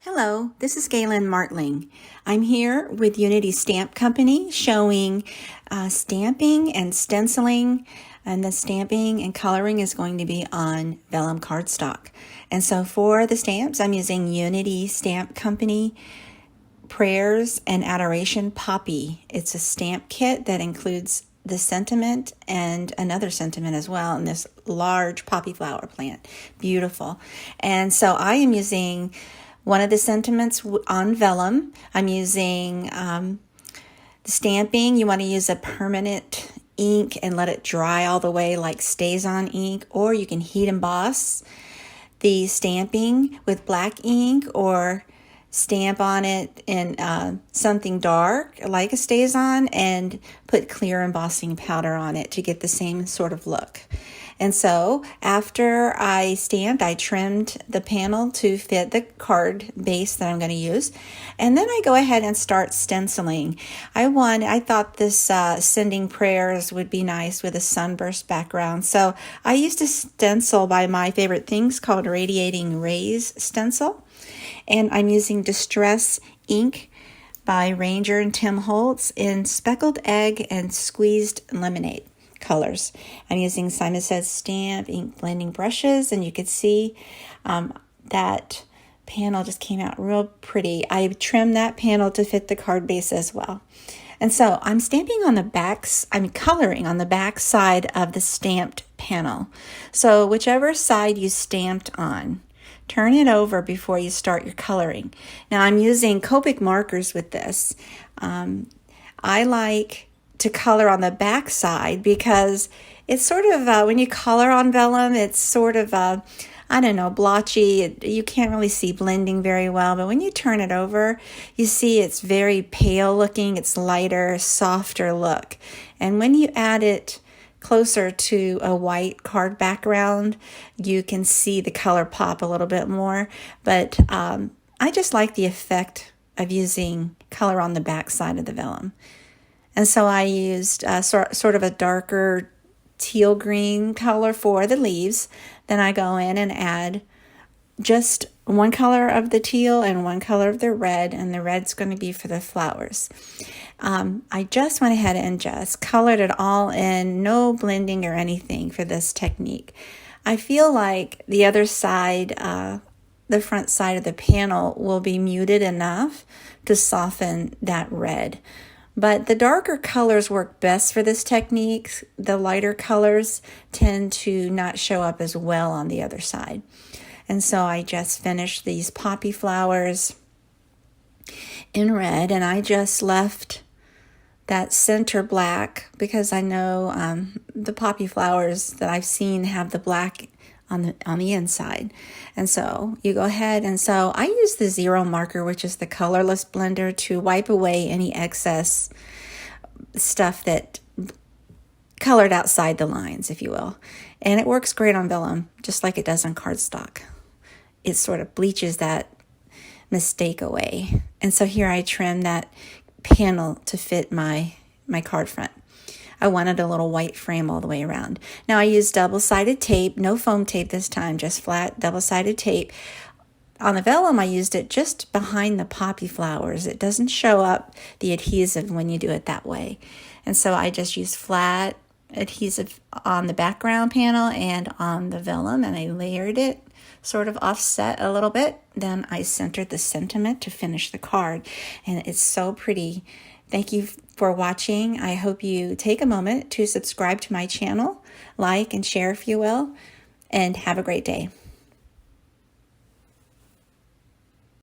Hello, this is Galen Martling. I'm here with Unity Stamp Company showing stamping and stenciling, and the stamping and coloring is going to be on vellum cardstock. And so for the stamps, I'm using Unity Stamp Company Prayers and Adoration Poppy. It's a stamp kit that includes the sentiment and another sentiment as well in this large poppy flower plant. Beautiful. And so I am using one of the sentiments on vellum. I'm using the stamping. You want to use a permanent ink and let it dry all the way like StazOn ink, or you can heat emboss the stamping with black ink or stamp on it in something dark like a StazOn and put clear embossing powder on it to get the same sort of look. And so after I stamped, I trimmed the panel to fit the card base that I'm going to use. And then I go ahead and start stenciling. I thought this sending prayers would be nice with a sunburst background. So I used a stencil by my favorite things called Radiating Rays stencil. And I'm using Distress Ink by Ranger and Tim Holtz in Speckled Egg and Squeezed Lemonade colors. I'm using Simon Says Stamp ink blending brushes, and you can see that panel just came out real pretty. I trimmed that panel to fit the card base as well. And so I'm stamping on the backs, I'm coloring on the back side of the stamped panel. So whichever side you stamped on, turn it over before you start your coloring. Now I'm using Copic markers with this. I like to color on the back side because it's sort of, when you color on vellum, it's sort of, blotchy. You can't really see blending very well, but when you turn it over, you see it's very pale looking. It's lighter, softer look. And when you add it closer to a white card background, you can see the color pop a little bit more. But I just like the effect of using color on the back side of the vellum. And so I used sort of a darker teal green color for the leaves. Then I go in and add just one color of the teal and one color of the red, and the red's going to be for the flowers. I just went ahead and just colored it all in, no blending or anything for this technique. I feel like the other side, the front side of the panel will be muted enough to soften that red. But the darker colors work best for this technique. The lighter colors tend to not show up as well on the other side. And so I just finished these poppy flowers in red, and I just left that center black because I know the poppy flowers that I've seen have the black on the inside. And so you go ahead, and so I use the zero marker, which is the colorless blender, to wipe away any excess stuff that colored outside the lines, if you will. And it works great on vellum, just like it does on cardstock. It sort of bleaches that mistake away. And so here I trim that panel to fit my card front. I wanted a little white frame all the way around. Now I used double-sided tape, no foam tape this time, just flat double-sided tape. On the vellum, I used it just behind the poppy flowers. It doesn't show up the adhesive when you do it that way. And so I just used flat adhesive on the background panel and on the vellum, and I layered it, sort of offset a little bit. Then I centered the sentiment to finish the card, and it's so pretty. Thank you for watching. I hope you take a moment to subscribe to my channel, like and share if you will, and have a great day.